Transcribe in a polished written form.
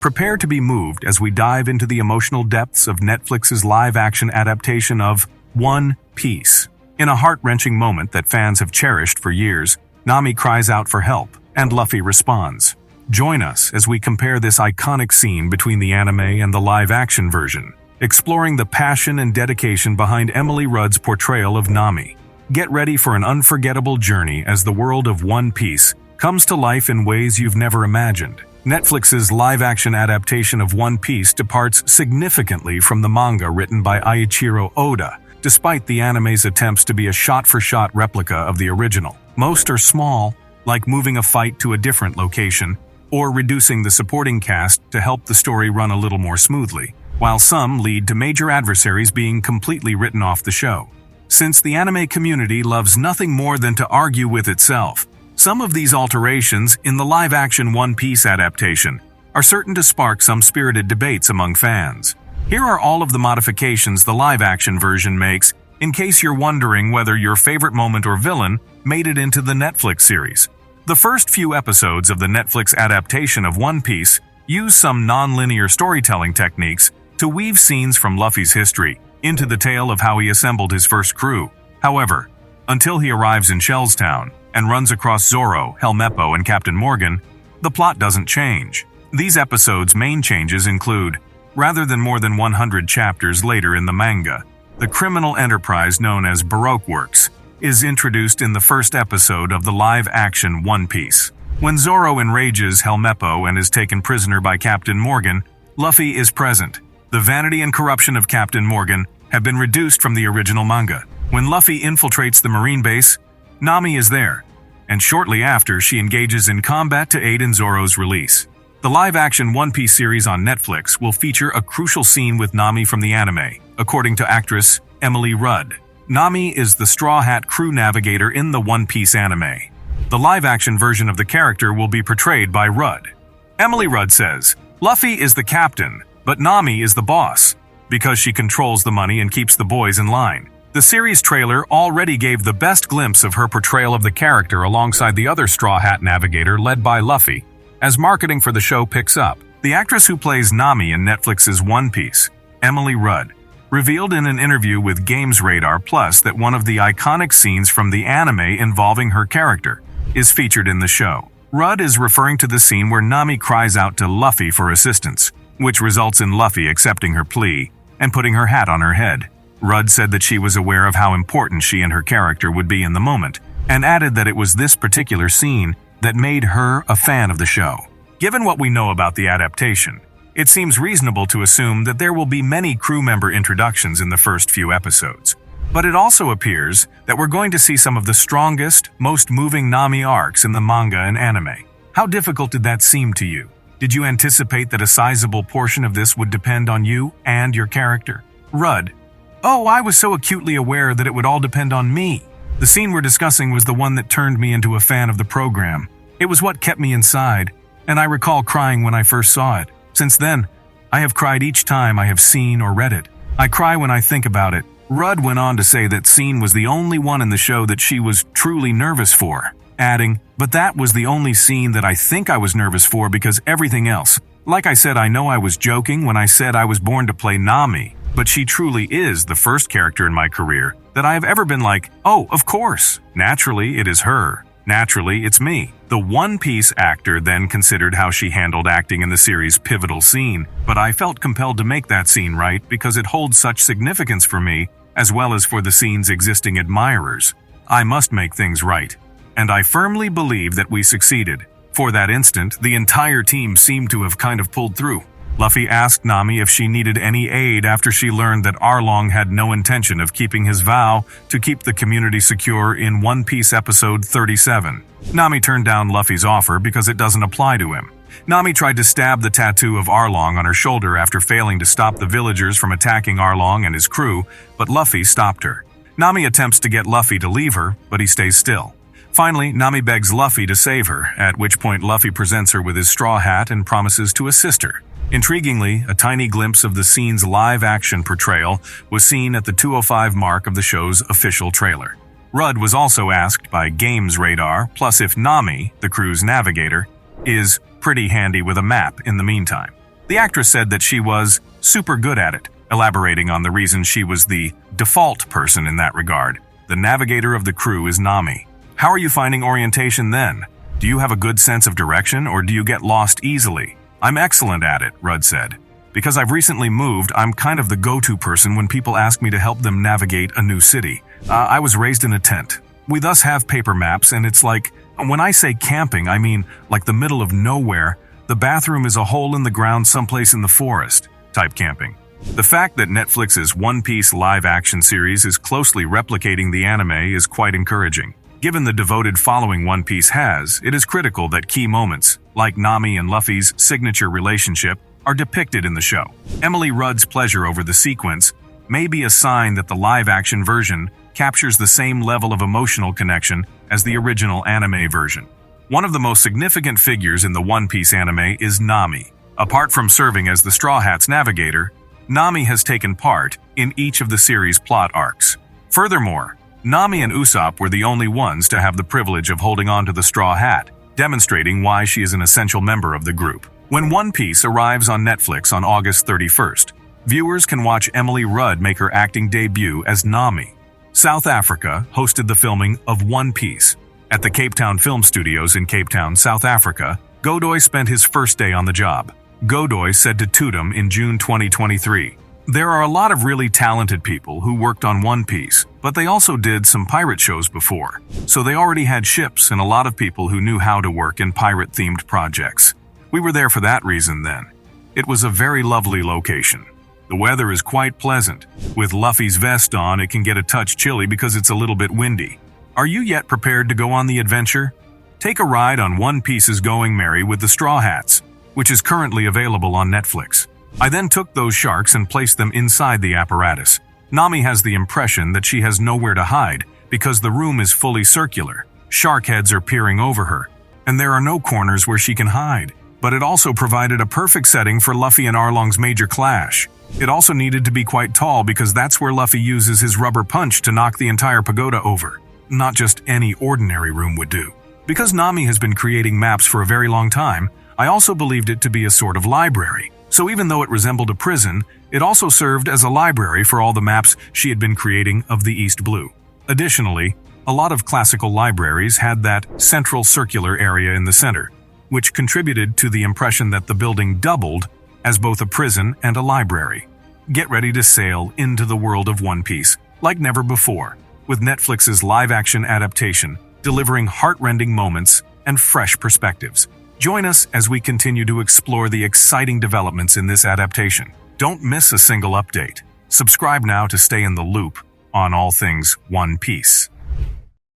Prepare to be moved as we dive into the emotional depths of Netflix's live-action adaptation of One Piece. In a heart-wrenching moment that fans have cherished for years, Nami cries out for help, and Luffy responds. Join us as we compare this iconic scene between the anime and the live-action version, exploring the passion and dedication behind Emily Rudd's portrayal of Nami. Get ready for an unforgettable journey as the world of One Piece comes to life in ways you've never imagined. Netflix's live-action adaptation of One Piece departs significantly from the manga written by Eiichiro Oda, despite the anime's attempts to be a shot-for-shot replica of the original. Most are small, like moving a fight to a different location, or reducing the supporting cast to help the story run a little more smoothly, while some lead to major adversaries being completely written off the show. Since the anime community loves nothing more than to argue with itself, some of these alterations in the live-action One Piece adaptation are certain to spark some spirited debates among fans. Here are all of the modifications the live-action version makes, in case you're wondering whether your favorite moment or villain made it into the Netflix series. The first few episodes of the Netflix adaptation of One Piece use some non-linear storytelling techniques to weave scenes from Luffy's history into the tale of how he assembled his first crew. However, until he arrives in Shellstown and runs across Zoro, Helmeppo, and Captain Morgan, the plot doesn't change. These episodes' main changes include, rather than more than 100 chapters later in the manga, the criminal enterprise known as Baroque Works is introduced in the first episode of the live-action One Piece. When Zoro enrages Helmeppo and is taken prisoner by Captain Morgan, Luffy is present. The vanity and corruption of Captain Morgan have been reduced from the original manga. When Luffy infiltrates the Marine base, Nami is there, and shortly after she engages in combat to aid in Zoro's release. The live-action One Piece series on Netflix will feature a crucial scene with Nami from the anime, according to actress Emily Rudd. Nami is the Straw Hat crew navigator in the One Piece anime. The live-action version of the character will be portrayed by Rudd. Emily Rudd says, Luffy is the captain, but Nami is the boss, because she controls the money and keeps the boys in line. The series trailer already gave the best glimpse of her portrayal of the character alongside the other Straw Hat navigator led by Luffy. As marketing for the show picks up, the actress who plays Nami in Netflix's One Piece, Emily Rudd, revealed in an interview with Games Radar Plus that one of the iconic scenes from the anime involving her character is featured in the show. Rudd is referring to the scene where Nami cries out to Luffy for assistance, which results in Luffy accepting her plea and putting her hat on her head. Rudd said that she was aware of how important she and her character would be in the moment, and added that it was this particular scene that made her a fan of the show. Given what we know about the adaptation, it seems reasonable to assume that there will be many crew member introductions in the first few episodes. But it also appears that we're going to see some of the strongest, most moving Nami arcs in the manga and anime. How difficult did that seem to you? Did you anticipate that a sizable portion of this would depend on you and your character? Rudd: Oh, I was so acutely aware that it would all depend on me. The scene we're discussing was the one that turned me into a fan of the program. It was what kept me inside, and I recall crying when I first saw it. Since then, I have cried each time I have seen or read it. I cry when I think about it. Rudd went on to say that scene was the only one in the show that she was truly nervous for, adding, but that was the only scene that I think I was nervous for because everything else. Like I said, I know I was joking when I said I was born to play Nami, but she truly is the first character in my career that I have ever been like, oh, of course. Naturally, it is her. Naturally, it's me. The One Piece actor then considered how she handled acting in the series' pivotal scene, but I felt compelled to make that scene right because it holds such significance for me, as well as for the scene's existing admirers. I must make things right. And I firmly believe that we succeeded. For that instant, the entire team seemed to have kind of pulled through. Luffy asked Nami if she needed any aid after she learned that Arlong had no intention of keeping his vow to keep the community secure in One Piece episode 37. Nami turned down Luffy's offer because it doesn't apply to him. Nami tried to stab the tattoo of Arlong on her shoulder after failing to stop the villagers from attacking Arlong and his crew, but Luffy stopped her. Nami attempts to get Luffy to leave her, but he stays still. Finally, Nami begs Luffy to save her, at which point Luffy presents her with his straw hat and promises to assist her. Intriguingly, a tiny glimpse of the scene's live-action portrayal was seen at the 2:05 mark of the show's official trailer. Rudd was also asked by Games Radar Plus if Nami, the crew's navigator, is pretty handy with a map in the meantime. The actress said that she was super good at it, elaborating on the reason she was the default person in that regard. The navigator of the crew is Nami. How are you finding orientation then? Do you have a good sense of direction, or do you get lost easily? I'm excellent at it, Rudd said. Because I've recently moved, I'm kind of the go-to person when people ask me to help them navigate a new city. I was raised in a tent. We thus have paper maps, and it's like, when I say camping, I mean like the middle of nowhere. The bathroom is a hole in the ground someplace in the forest type camping. The fact that Netflix's One Piece live-action series is closely replicating the anime is quite encouraging. Given the devoted following One Piece has, it is critical that key moments, like Nami and Luffy's signature relationship, are depicted in the show. Emily Rudd's pleasure over the sequence may be a sign that the live-action version captures the same level of emotional connection as the original anime version. One of the most significant figures in the One Piece anime is Nami. Apart from serving as the Straw Hat's navigator, Nami has taken part in each of the series' plot arcs. Furthermore, Nami and Usopp were the only ones to have the privilege of holding on to the Straw Hat, demonstrating why she is an essential member of the group. When One Piece arrives on Netflix on August 31st, viewers can watch Emily Rudd make her acting debut as Nami. South Africa hosted the filming of One Piece. At the Cape Town Film Studios in Cape Town, South Africa, Godoy spent his first day on the job. Godoy said to Tudum in June 2023, "There are a lot of really talented people who worked on One Piece, but they also did some pirate shows before. So they already had ships and a lot of people who knew how to work in pirate-themed projects. We were there for that reason then. It was a very lovely location. The weather is quite pleasant. With Luffy's vest on, it can get a touch chilly because it's a little bit windy. Are you yet prepared to go on the adventure? Take a ride on One Piece's Going Merry with the Straw Hats, which is currently available on Netflix." I then took those sharks and placed them inside the apparatus. Nami has the impression that she has nowhere to hide because the room is fully circular. Shark heads are peering over her, and there are no corners where she can hide. But it also provided a perfect setting for Luffy and Arlong's major clash. It also needed to be quite tall because that's where Luffy uses his rubber punch to knock the entire pagoda over. Not just any ordinary room would do. Because Nami has been creating maps for a very long time, I also believed it to be a sort of library. So even though it resembled a prison, it also served as a library for all the maps she had been creating of the East Blue. Additionally, a lot of classical libraries had that central circular area in the center, which contributed to the impression that the building doubled as both a prison and a library. Get ready to sail into the world of One Piece like never before, with Netflix's live-action adaptation delivering heart-rending moments and fresh perspectives. Join us as we continue to explore the exciting developments in this adaptation. Don't miss a single update. Subscribe now to stay in the loop on all things One Piece.